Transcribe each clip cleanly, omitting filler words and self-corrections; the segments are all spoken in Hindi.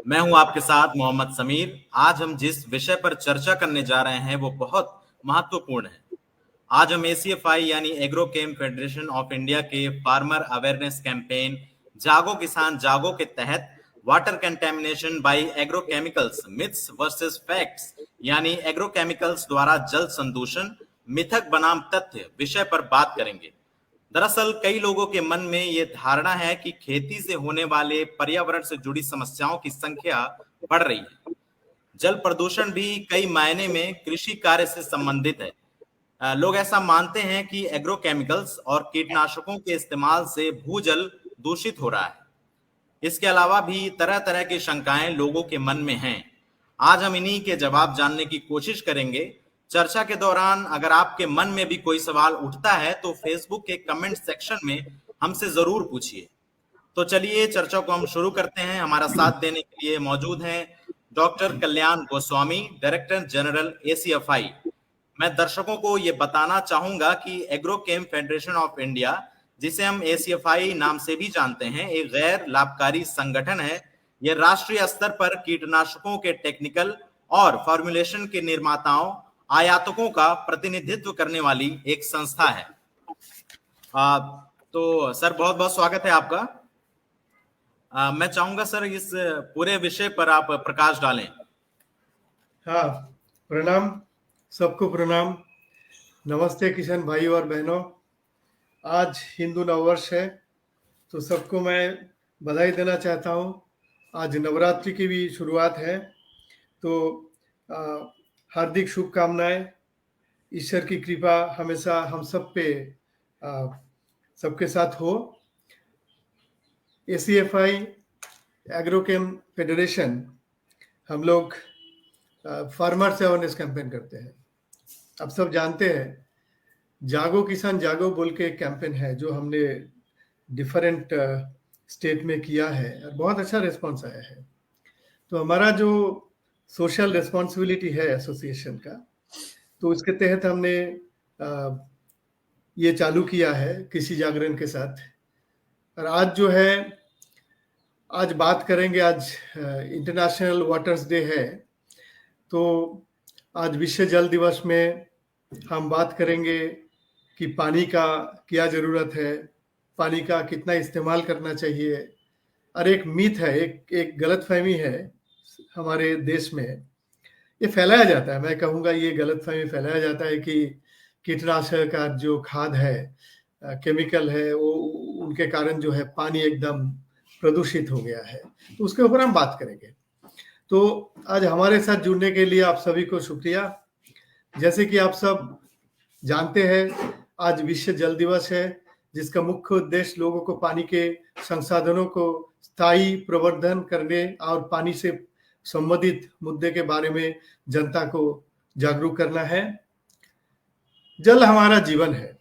मैं हूं आपके साथ मोहम्मद समीर। आज हम जिस विषय पर चर्चा करने जा रहे हैं वो बहुत महत्वपूर्ण है। आज हम एसीएफआई यानी agro chem federation of India के फार्मर अवेयरनेस कैंपेन जागो किसान जागो के तहत water contamination by agrochemicals myths versus facts यानी एग्रोकेमिकल्स द्वारा जल संदूषण मिथक बनाम तथ्य विषय पर बात करेंगे। दरअसल कई लोगों के मन में यह धारणा है कि खेती से होने वाले पर्यावरण से जुड़ी समस्याओं की संख्या बढ़ रही है। जल प्रदूषण भी कई मायने में कृषि कार्य से संबंधित है। लोग ऐसा मानते हैं कि एग्रोकेमिकल्स और कीटनाशकों के इस्तेमाल से भूजल दूषित हो रहा है। इसके अलावा भी तरह तरह की शंकाएं लोगों के मन में हैं। आज हम इन्हीं के जवाब जानने की कोशिश करेंगे। चर्चा के दौरान अगर आपके मन में भी कोई सवाल उठता है तो फेसबुक के कमेंट सेक्शन में हमसे जरूर पूछिए। तो चलिए चर्चा को हम शुरू करते हैं। हमारा साथ देने के लिए मौजूद हैं डॉक्टर कल्याण गोस्वामी, डायरेक्टर जनरल एसीएफआई। मैं दर्शकों को ये बताना चाहूंगा कि एग्रोकेम फेडरेशन ऑफ इंडिया, जिसे हम एसीएफआई नाम से भी जानते हैं, एक गैर लाभकारी संगठन है। यह राष्ट्रीय स्तर पर कीटनाशकों के टेक्निकल और फॉर्मुलेशन के निर्माताओं आयातकों का प्रतिनिधित्व करने वाली एक संस्था है। तो सर बहुत बहुत स्वागत है आपका। मैं चाहूंगा सर इस पूरे विषय पर आप प्रकाश डालें। हाँ, प्रणाम सबको, प्रणाम, नमस्ते किसान भाई और बहनों। आज हिंदू नववर्ष है तो सबको मैं बधाई देना चाहता हूँ। आज नवरात्रि की भी शुरुआत है तो हार्दिक शुभकामनाएं। ईश्वर की कृपा हमेशा हम सब पे सबके साथ हो। एसीएफआई एग्रोकेम फेडरेशन हम लोग फार्मर्स अवेयरनेस कैंपेन करते हैं। आप सब जानते हैं जागो किसान जागो बोल के एक कैंपेन है जो हमने डिफरेंट स्टेट में किया है और बहुत अच्छा रिस्पांस आया है। तो हमारा जो सोशल रिस्पॉन्सिबिलिटी है एसोसिएशन का, तो उसके तहत हमने ये चालू किया है कृषि जागरण के साथ। और आज जो है, आज बात करेंगे, आज इंटरनेशनल वाटर्स डे है तो आज विश्व जल दिवस में हम बात करेंगे कि पानी का क्या ज़रूरत है, पानी का कितना इस्तेमाल करना चाहिए। और एक मिथ है, एक गलतफहमी है हमारे देश में, ये फैलाया जाता है, मैं कहूँगा ये गलतफहमी फैलाया जाता है कि कीटनाशक का जो खाद है, केमिकल है, वो उनके कारण जो है पानी एकदम प्रदूषित हो गया है। तो उसके ऊपर हम बात करेंगे। तो आज हमारे साथ जुड़ने के लिए आप सभी को शुक्रिया। जैसे कि आप सब जानते हैं आज विश्व जल दिवस है, जिसका मुख्य उद्देश्य लोगों को पानी के संसाधनों को स्थायी प्रवर्धन करने और पानी से संबंधित मुद्दे के बारे में जनता को जागरूक करना है। जल हमारा जीवन है,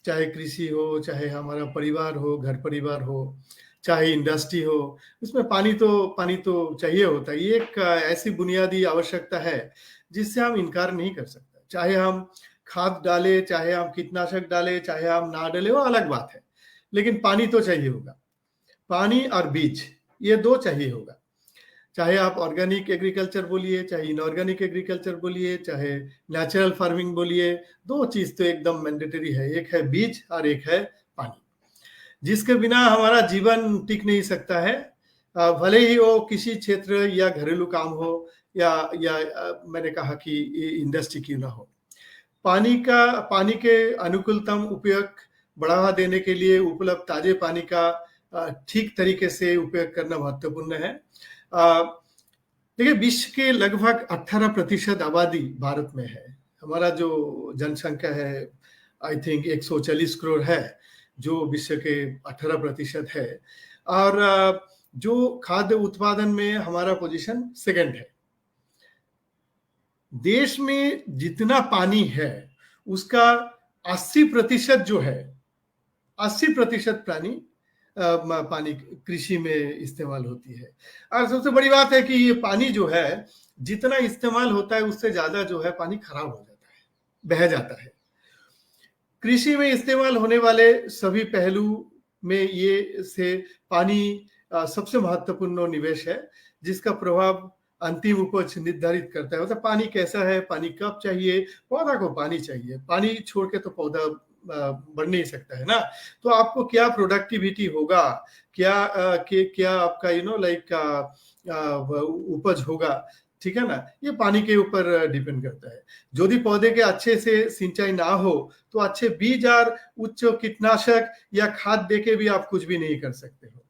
चाहे कृषि हो, चाहे हमारा परिवार हो, घर परिवार हो, चाहे इंडस्ट्री हो, उसमें पानी तो चाहिए होता है। ये एक ऐसी बुनियादी आवश्यकता है जिससे हम इनकार नहीं कर सकते। चाहे हम खाद डाले, चाहे हम कीटनाशक डाले, चाहे हम ना डाले, वो अलग बात है, लेकिन पानी तो चाहिए होगा। पानी और बीज, ये दो चाहिए होगा। चाहे आप ऑर्गेनिक एग्रीकल्चर बोलिए, चाहे इनऑर्गेनिक एग्रीकल्चर बोलिए, चाहे नेचुरल फार्मिंग बोलिए, दो चीज तो एकदम मैंडेटरी है। एक है बीज और एक है पानी, जिसके बिना हमारा जीवन टिक नहीं सकता है। भले ही वो किसी क्षेत्र या घरेलू काम हो या मैंने कहा कि इंडस्ट्री क्यों ना हो। पानी के अनुकूलतम उपयोग बढ़ावा देने के लिए उपलब्ध ताजे पानी का ठीक तरीके से उपयोग करना महत्वपूर्ण है। देखिए, विश्व के लगभग 18% आबादी भारत में है। हमारा जो जनसंख्या है आई थिंक 140 करोड़ है, जो विश्व के 18% है। और जो खाद्य उत्पादन में हमारा पोजीशन सेकंड है। देश में जितना पानी है उसका 80% जो है, 80% पानी कृषि में इस्तेमाल होती है। और सबसे बड़ी बात है कि ये पानी जो है जितना इस्तेमाल होता है उससे ज्यादा जो है पानी खराब हो जाता है, बह जाता है। कृषि में इस्तेमाल होने वाले सभी पहलू में ये से पानी सबसे महत्वपूर्ण निवेश है, जिसका प्रभाव अंतिम उपज निर्धारित करता है। मतलब पानी कैसा है, पानी कब चाहिए, पौधा को पानी चाहिए, पानी छोड़ के तो पौधा बढ़ नहीं सकता है ना। तो आपको क्या प्रोडक्टिविटी होगा, क्या आपका लाइक उपज होगा, ठीक है ना, ये पानी के ऊपर डिपेंड करता है। यदि पौधे के अच्छे से सिंचाई ना हो तो अच्छे बीज और उच्च कीटनाशक या खाद देके भी आप कुछ भी नहीं कर सकते हो।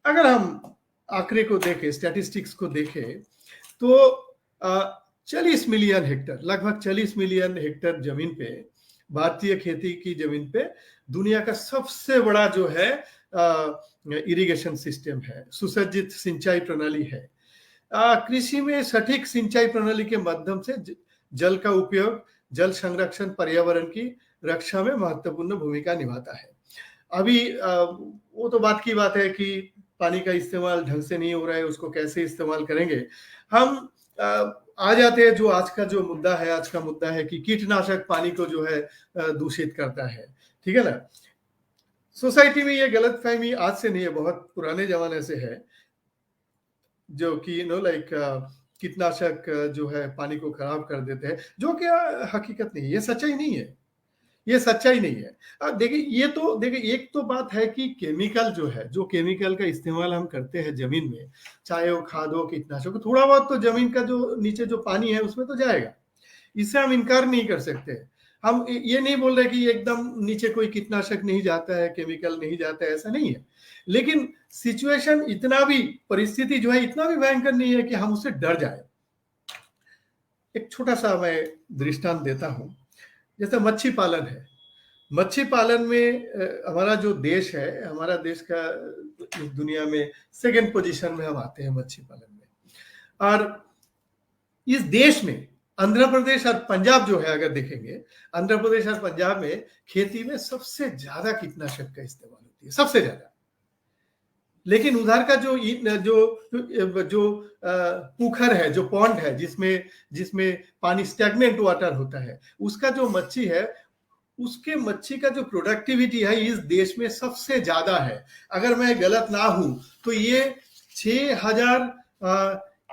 अगर हम आंकड़े को देखें, स्टैटिस्टिक्स को देखें, तो 40 मिलियन हेक्टर, लगभग 40 मिलियन हेक्टर जमीन पे, भारतीय खेती की जमीन पे दुनिया का सबसे बड़ा जो है इरिगेशन सिस्टम है, सुसज्जित सिंचाई प्रणाली है। कृषि में सटीक सिंचाई प्रणाली के माध्यम से जल का उपयोग जल संरक्षण, पर्यावरण की रक्षा में महत्वपूर्ण भूमिका निभाता है। अभी वो तो बात की बात है कि पानी का इस्तेमाल ढंग से नहीं हो रहा है, उसको कैसे इस्तेमाल करेंगे। हम आ जाते हैं जो आज का जो मुद्दा है, आज का मुद्दा है कि कीटनाशक पानी को जो है दूषित करता है, ठीक है ना। सोसाइटी में ये गलतफहमी आज से नहीं है, बहुत पुराने जमाने से है, जो कि लाइक कीटनाशक जो है पानी को खराब कर देते हैं, जो कि हकीकत नहीं है, ये सच्चाई नहीं है, ये सच्चाई नहीं है। देखिए एक तो बात है कि केमिकल जो है, जो केमिकल का इस्तेमाल हम करते हैं जमीन में, चाहे वो खाद हो, कीटनाशक हो, थोड़ा बहुत तो जमीन का जो नीचे जो पानी है उसमें तो जाएगा, इससे हम इनकार नहीं कर सकते। हम ये नहीं बोल रहे कि एकदम नीचे कोई कीटनाशक नहीं जाता है, केमिकल नहीं जाता है, ऐसा नहीं है। लेकिन सिचुएशन इतना भी, परिस्थिति जो है इतना भी भयंकर नहीं है कि हम उससे डर जाए। एक छोटा सा मैं दृष्टांत देता हूं, जैसे मच्छी पालन है। मच्छी पालन में हमारा जो देश है, हमारा देश का इस दुनिया में सेकंड पोजीशन में हम आते हैं मच्छी पालन में। और इस देश में आंध्र प्रदेश और पंजाब जो है, अगर देखेंगे, आंध्र प्रदेश और पंजाब में खेती में सबसे ज्यादा कीटनाशक का इस्तेमाल होती है, सबसे ज्यादा। लेकिन उधर का जो जो जो पुखर है, जो पॉन्ड है, जिसमें पानी स्टैग्नेंट वाटर होता है, उसका जो मच्छी है, उसके मच्छी का जो प्रोडक्टिविटी है इस देश में सबसे ज्यादा है। अगर मैं गलत ना हूं तो ये 6000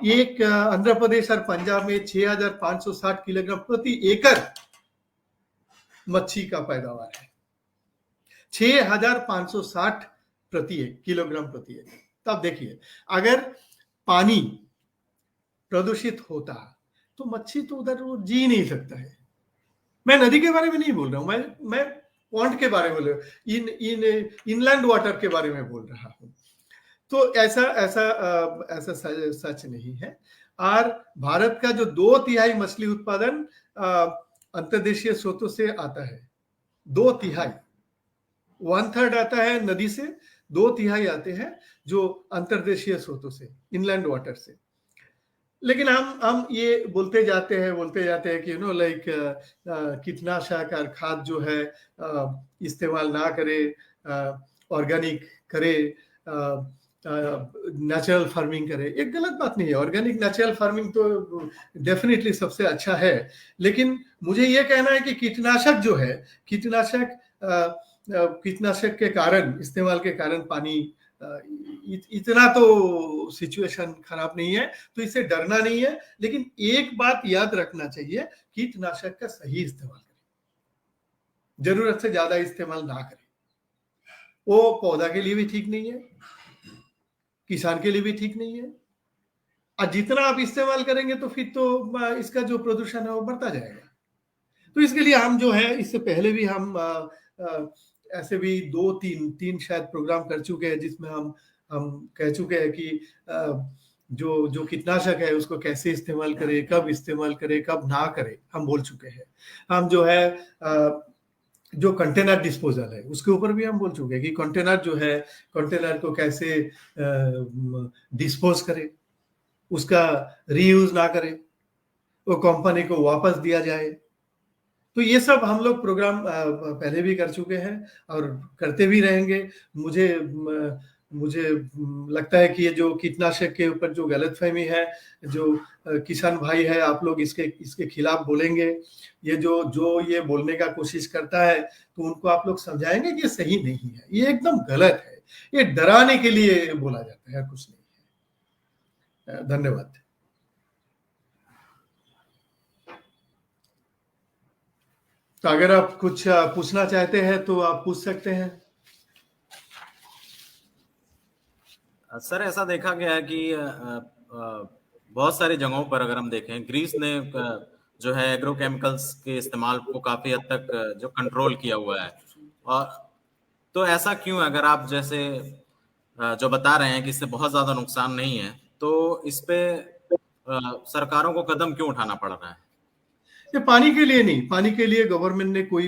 एक आंध्र प्रदेश और पंजाब में 6560 किलोग्राम प्रति एकड़ मच्छी का पैदावार है, 6560 किलोग्राम प्रति एकड़। तब देखिए, अगर पानी प्रदूषित होता तो मच्छी तो उधर वो जी नहीं सकता है। मैं नदी के बारे में नहीं बोल रहा हूं, मैं पॉन्ड के बारे में बोल रहा हूं, इनलैंड वाटर के बारे में बोल रहा हूं। तो ऐसा सच नहीं है। और भारत का जो 2/3 मछली उत्पादन अंतर्देशीय स्रोतों से आता है, 2/3, 1/3 आता है नदी से, 2/3 आते हैं जो अंतर्देशीय स्रोतों से, इनलैंड वाटर से। लेकिन हम ये बोलते जाते हैं कि लाइक कीटनाशक और खाद जो है इस्तेमाल ना करे, ऑर्गेनिक करे, नेचुरल फार्मिंग करे। एक गलत बात नहीं है, ऑर्गेनिक नेचुरल फार्मिंग तो डेफिनेटली सबसे अच्छा है। लेकिन मुझे ये कहना है कि कीटनाशक के कारण, इस्तेमाल के कारण पानी इतना तो सिचुएशन खराब नहीं है, तो इससे डरना नहीं है। लेकिन एक बात याद रखना चाहिए, कीटनाशक का सही इस्तेमाल करें, जरूरत से ज्यादा इस्तेमाल ना करें। वो पौधा के लिए भी ठीक नहीं है, किसान के लिए भी ठीक नहीं है। और जितना आप इस्तेमाल करेंगे तो फिर तो इसका जो प्रदूषण है वो बढ़ता जाएगा। तो इसके लिए हम जो है, इससे पहले भी हम ऐसे भी 2-3 शायद प्रोग्राम कर चुके हैं, जिसमें हम कह चुके हैं कि जो कीटनाशक है उसको कैसे इस्तेमाल करें, कब इस्तेमाल करें, कब ना करें, हम बोल चुके हैं। हम जो है जो कंटेनर डिस्पोजल है उसके ऊपर भी हम बोल चुके हैं कि कंटेनर को कैसे डिस्पोज करें, उसका रीयूज ना करें, वो कंपनी को वापस दिया जाए। तो ये सब हम लोग प्रोग्राम पहले भी कर चुके हैं और करते भी रहेंगे। मुझे लगता है कि ये जो कीटनाशक के ऊपर जो गलतफहमी है, जो किसान भाई है, आप लोग इसके खिलाफ बोलेंगे। ये जो ये बोलने का कोशिश करता है तो उनको आप लोग समझाएंगे कि ये सही नहीं है, ये एकदम गलत है, ये डराने के लिए बोला जाता है, कुछ नहीं है। धन्यवाद। तो अगर आप कुछ पूछना चाहते हैं तो आप पूछ सकते हैं। सर ऐसा देखा गया है कि बहुत सारी जगहों पर अगर हम देखें, ग्रीस ने जो है एग्रोकेमिकल्स के इस्तेमाल को काफी हद तक जो कंट्रोल किया हुआ है। और तो ऐसा क्यों, अगर आप जैसे जो बता रहे हैं कि इससे बहुत ज्यादा नुकसान नहीं है, तो इस पे सरकारों को कदम क्यों उठाना पड़ रहा है? ये पानी के लिए नहीं, पानी के लिए गवर्नमेंट ने कोई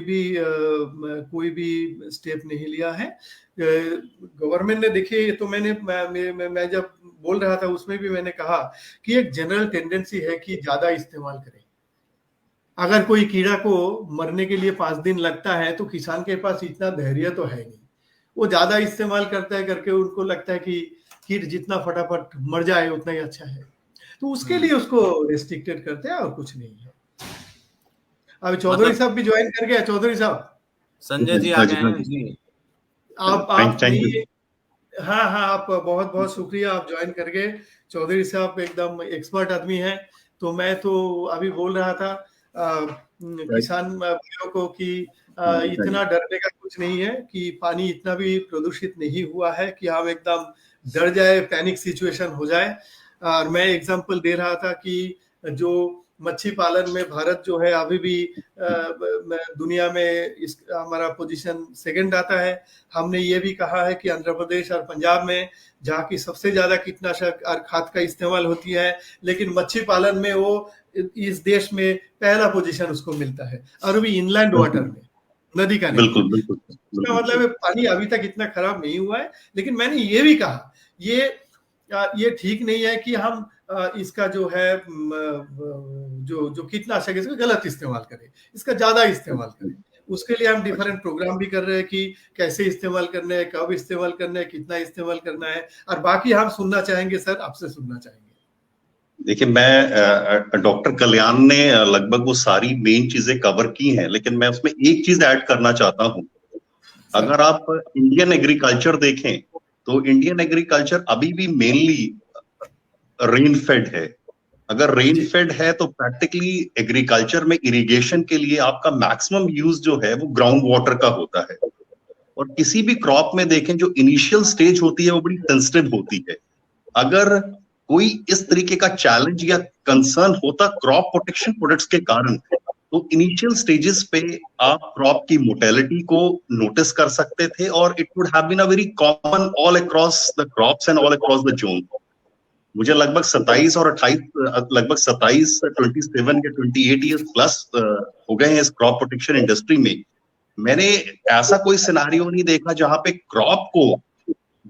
भी स्टेप नहीं लिया है। गवर्नमेंट ने, देखिए, तो मैं जब बोल रहा था उसमें भी मैंने कहा कि एक जनरल टेंडेंसी है कि ज्यादा इस्तेमाल करें। अगर कोई कीड़ा को मरने के लिए 5 दिन लगता है तो किसान के पास इतना धैर्य तो है नहीं, वो ज्यादा इस्तेमाल करता है करके उनको लगता है कि कीट जितना फटाफट मर जाए उतना ही अच्छा है, तो उसके लिए उसको रेस्ट्रिक्टेड करते हैं और कुछ नहीं है। अभी चौधरी साहब भी ज्वाइन कर गया। चौधरी साहब, संजय जी आ गए हैं जी। आप नहीं, हाँ हाँ, आप बहुत बहुत शुक्रिया, आप ज्वाइन कर गए। चौधरी साहब एकदम एक्सपर्ट आदमी हैं। तो मैं तो अभी बोल रहा था किसान भाइयों को कि इतना डरने का कुछ नहीं है, कि पानी इतना भी प्रदूषित नहीं हुआ है कि हम एकदम डर जाए, पैनिक सिचुएशन हो जाए। और मैं एग्जांपल दे रहा था कि जो मच्छी पालन में भारत जो है अभी भी दुनिया में हमारा पोजीशन सेकंड आता है। हमने ये भी कहा है कि आंध्र प्रदेश और पंजाब में, जहाँ की सबसे ज्यादा कीटनाशक और खाद का इस्तेमाल होती है, लेकिन मच्छी पालन में वो इस देश में पहला पोजीशन उसको मिलता है, और भी इनलैंड वाटर में, नदी का नहीं। बिल्कुल बिल्कुल। इसका मतलब है पानी अभी तक इतना खराब नहीं हुआ है। लेकिन मैंने ये भी कहा, ये ठीक नहीं है कि हम इसका जो है जो कीटनाशक है इसका गलत इस्तेमाल करें, इसका ज्यादा इस्तेमाल करें। उसके लिए हम डिफरेंट प्रोग्राम भी कर रहे हैं कि कैसे इस्तेमाल करना है, कब इस्तेमाल करना है, कितना इस्तेमाल करना है। और बाकी हम सुनना चाहेंगे सर, आपसे सुनना चाहेंगे। देखिए, मैं डॉक्टर कल्याण ने लगभग वो सारी मेन चीजें कवर की हैं, लेकिन मैं उसमें एक चीज ऐड करना चाहता हूँ। अगर आप इंडियन एग्रीकल्चर देखें तो इंडियन एग्रीकल्चर अभी भी मेनली रेन फेड है। अगर रेन फेड है तो प्रैक्टिकली एग्रीकल्चर में इरिगेशन के लिए आपका मैक्सिमम यूज जो है वो ग्राउंड वाटर का होता है। और किसी भी क्रॉप में देखें, जो इनिशियल स्टेज होती है वो बड़ी सेंसिटिव होती है। अगर कोई इस तरीके का चैलेंज या कंसर्न होता क्रॉप प्रोटेक्शन प्रोडक्ट्स के कारण, तो इनिशियल स्टेजेस पे आप क्रॉप की मोर्टेलिटी को नोटिस कर सकते थे, और it would have been a very common all across the crops and all across the zone. मुझे लगभग 27 और 28, लगभग 27, 27 या 28 ईयर्स प्लस हो गए हैं इस क्रॉप प्रोटेक्शन इंडस्ट्री में। मैंने ऐसा कोई सिनारियो नहीं देखा जहां पे क्रॉप को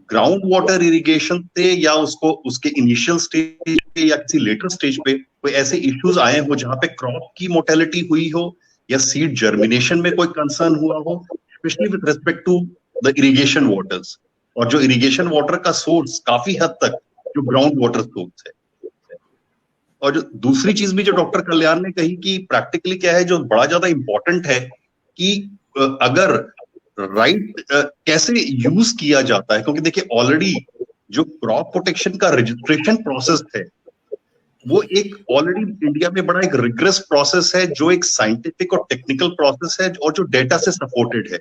ग्राउंड वाटर इरिगेशन से या उसको उसके इनिशियल स्टेज पे या किसी लेटर स्टेज पे कोई ऐसे इश्यूज आए हो जहां पे क्रॉप की मोर्टेलिटी हुई हो या सीड जर्मिनेशन में कोई कंसर्न हुआ हो, specially with respect to the irrigation waters. और जो इरिगेशन वाटर का सोर्स काफी हद तक जो ग्राउंड वाटर सोर्स है। और जो दूसरी चीज भी जो डॉक्टर कल्याण ने कही कि प्रैक्टिकली क्या है, जो बड़ा ज्यादा इंपॉर्टेंट है कि अगर राइट कैसे यूज किया जाता है, क्योंकि देखिए ऑलरेडी जो क्रॉप प्रोटेक्शन का रजिस्ट्रेशन प्रोसेस है वो एक ऑलरेडी इंडिया में बड़ा एक रिग्रेस प्रोसेस है, जो एक साइंटिफिक और टेक्निकल प्रोसेस है और जो डेटा से सपोर्टेड है।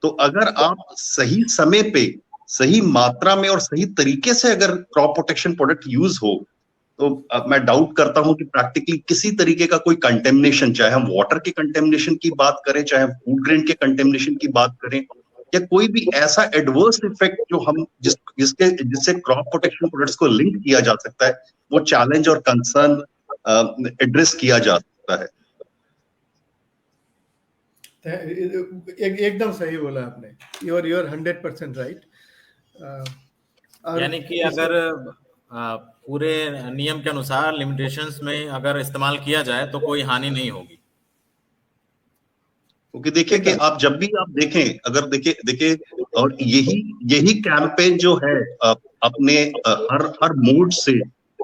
तो अगर आप सही समय पे, सही मात्रा में और सही तरीके से अगर क्रॉप प्रोटेक्शन प्रोडक्ट यूज हो, तो मैं डाउट करता हूं कि प्रैक्टिकली किसी तरीके का कोई कंटेमिनेशन, चाहे हम वाटर के कंटेमिनेशन की बात करें, चाहे हम फूड ग्रेन के कंटेमिनेशन की बात करें, या कोई भी ऐसा एडवर्स इफेक्ट जो हम जिससे क्रॉप प्रोटेक्शन प्रोडक्ट्स को लिंक किया जा सकता है, वो चैलेंज और कंसर्न एड्रेस किया जा सकता है। एकदम सही बोला आपने, यू आर 100% राइट। यानी कि अगर पूरे नियम के अनुसार लिमिटेशंस में अगर इस्तेमाल किया जाए तो कोई हानि नहीं होगी। क्योंकि देखिए कि आप जब भी आप देखें, अगर देखिए और यही कैंपेन जो है अपने हर मोड से,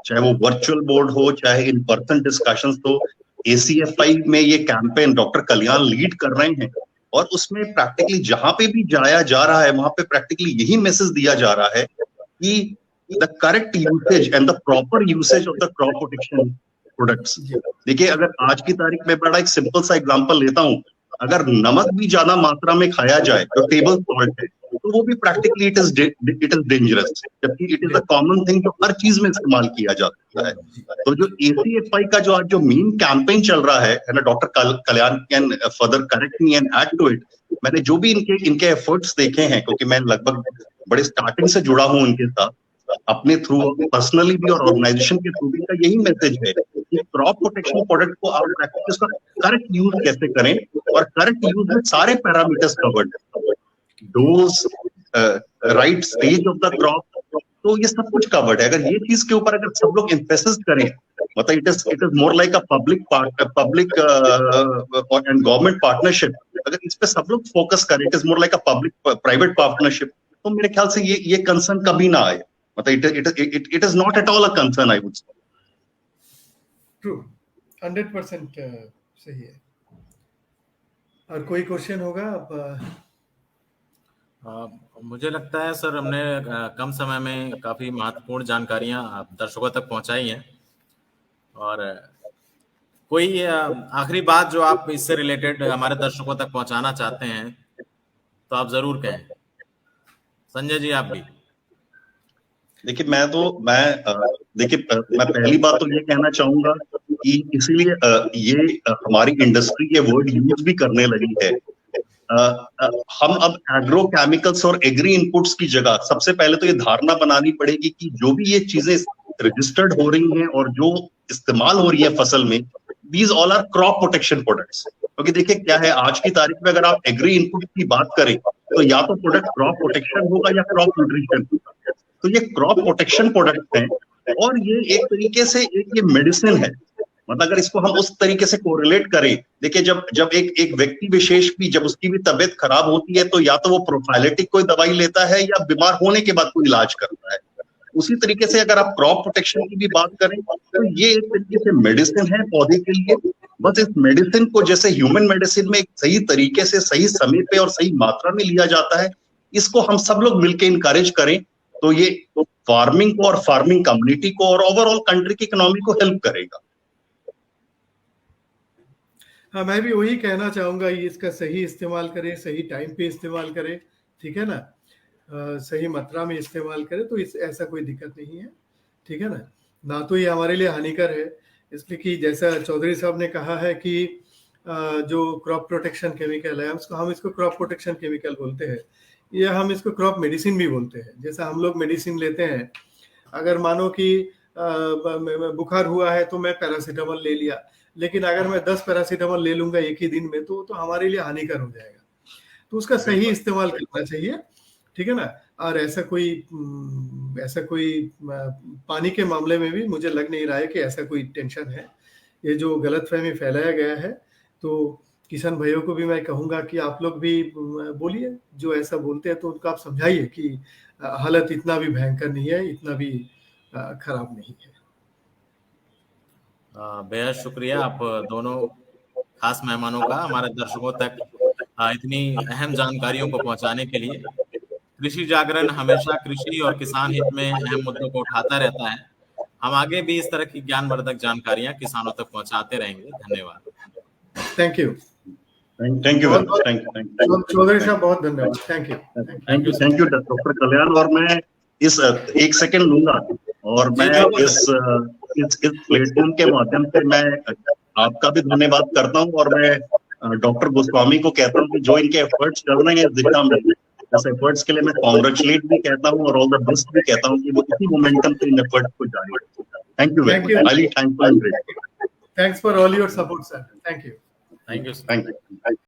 चाहे वो वर्चुअल बोर्ड हो चाहे इन पर्सन डिस्कशंस हो, ACFI में ये कैंपेन डॉक्टर कल्याण लीड कर रहे हैं। और उसमें प्रैक्टिकली जहां पे भी जाया जा रहा है वहां पे प्रैक्टिकली यही मैसेज दिया जा रहा है कि the correct usage and the proper usage of the crop protection products. देखिए, अगर आज की तारीख में बड़ा एक सिंपल सा एग्जांपल लेता हूँ, अगर नमक भी ज्यादा मात्रा में खाया जाए तो टेबल सॉल्ट है, तो वो भी प्रैक्टिकली इट इज डेंजरस, जबकि it is a common thing जो हर चीज में इस्तेमाल किया जाता है। तो जो ACFI का जो आज जो मेन कैंपेन चल रहा है ना, doctor Kalyan can further correct me and add to it, मैंने जो भी इनके एफर्ट्स देखे हैं, क्योंकि मैं लगभग बड़े स्टार्टिंग से जुड़ा हूं इनके साथ, अपने थ्रू पर्सनली भी और ऑर्गेनाइजेशन के थ्रू भी, का यही मैसेज है कि क्रॉप प्रोटेक्शन प्रोडक्ट को आप प्रैक्टिस का करेक्ट यूज कैसे करें, और करेक्ट यूज में सारे parameters covered, dose, right stage of the crop, तो ये सब कुछ कवर्ड है। अगर ये चीज के ऊपर अगर सब लोग एम्फेसिस करें, मतलब it is more like a public and government partnership, अगर इस पे सब लोग फोकस करें, it is more like a public private partnership, तो मेरे ख्याल से ये कंसर्न कभी ना आए, मतलब it is not at all a concern, I would say. True, 100% सही है। और कोई क्वेश्चन होगा? मुझे लगता है सर, हमने कम समय में काफी महत्वपूर्ण जानकारियां दर्शकों तक पहुंचाई हैं, और कोई आखिरी बात जो आप इससे रिलेटेड हमारे दर्शकों तक पहुंचाना चाहते हैं तो आप जरूर कहें। संजय जी, आप भी। देखिए, मैं पहली बात तो ये कहना चाहूंगा कि इसीलिए ये हमारी इंडस्ट्री ये वर्ड यूज भी करने लगी है। हम अब एग्रो केमिकल्स और एग्री इनपुट्स की जगह सबसे पहले तो ये धारणा बनानी पड़ेगी कि जो भी ये चीजें रजिस्टर्ड हो रही हैं और जो इस्तेमाल हो रही है फसल में, these all are crop protection products. क्योंकि देखिए क्या है, आज की तारीख में अगर आप एग्री इनपुट की बात करें तो या तो प्रोडक्ट क्रॉप प्रोटेक्शन होगा या क्रॉप न्यूट्रिशन। तो ये क्रॉप प्रोटेक्शन प्रोडक्ट हैं, और ये एक तरीके से ये मेडिसिन है। मतलब अगर इसको हम उस तरीके से कोरिलेट करें, देखिए जब एक व्यक्ति विशेष भी, जब उसकी भी तबीयत खराब होती है, तो या तो वो प्रोफाइलेटिक कोई दवाई लेता है या बीमार होने के बाद कोई इलाज करता है। उसी तरीके से अगर आप क्रॉप प्रोटेक्शन की भी बात करें तो ये एक तरीके से मेडिसिन है पौधे के लिए। बस इस मेडिसिन को जैसे ह्यूमन मेडिसिन में एक सही तरीके से, सही समय पे और सही मात्रा में लिया जाता है, इसको हम सब लोग मिलकर इनकरेज करें तो ये फार्मिंग को और फार्मिंग कम्युनिटी को और ओवरऑल कंट्री की इकोनॉमी को हेल्प करेगा। हाँ, मैं भी वही कहना चाहूंगा, इसका सही इस्तेमाल करें, सही टाइम पे इस्तेमाल करें, ठीक है ना, सही मात्रा में इस्तेमाल करें तो ऐसा कोई दिक्कत नहीं है, ठीक है ना तो ये हमारे लिए हानिकर है, इसलिए कि जैसा चौधरी साहब ने कहा है कि जो क्रॉप प्रोटेक्शन केमिकल है, हम इसको क्रॉप प्रोटेक्शन केमिकल बोलते हैं, या हम इसको क्रॉप मेडिसिन भी बोलते हैं। जैसा हम लोग मेडिसिन लेते हैं, अगर मानो कि बुखार हुआ है तो मैं पैरासीटामोल ले लिया, लेकिन अगर मैं 10 पैरासीटामोल ले लूंगा एक ही दिन में तो हमारे लिए हानिकर हो जाएगा। तो उसका सही इस्तेमाल करना चाहिए, ठीक है ना। और ऐसा कोई पानी के मामले में भी मुझे लग नहीं रहा है कि ऐसा कोई टेंशन है। ये जो गलतफहमी फैलाया गया है, तो किसान भाइयों को भी मैं कहूंगा कि आप लोग भी बोलिए, जो ऐसा बोलते हैं तो उनको आप समझाइए कि हालत इतना भी भयंकर नहीं है, इतना भी खराब नहीं है। बेहद शुक्रिया आप दोनों खास मेहमानों का हमारे दर्शकों तक इतनी अहम जानकारियों को पहुंचाने के लिए। कृषि जागरण हमेशा कृषि और किसान हित में अहम मुद्दों को उठाता रहता है। हम आगे भी इस तरह की ज्ञानवर्धक जानकारियां किसानों तक पहुंचाते रहेंगे। धन्यवाद। थैंक यू चौधरी साहब, बहुत धन्यवाद। थैंक यू डॉक्टर कल्याण। और मैं इस एक सेकंड लूंगा और मैं इस प्लेटफॉर्म के माध्यम से मैं आपका भी धन्यवाद करता हूं, और मैं डॉक्टर गोस्वामी को कहता हूं कि जो इनके एफर्ट्स चल रहे हैं इस दिशा में, इस एफर्ट्स के लिए मैं कॉन्ग्रेचुलेट भी कहता हूं और ऑल द बेस्ट भी कहता हूं कि वो इसी मोमेंटम से इन एफर्ट्स को जारी रखें। Thank you very much. Thanks for all your support sir. Thank you.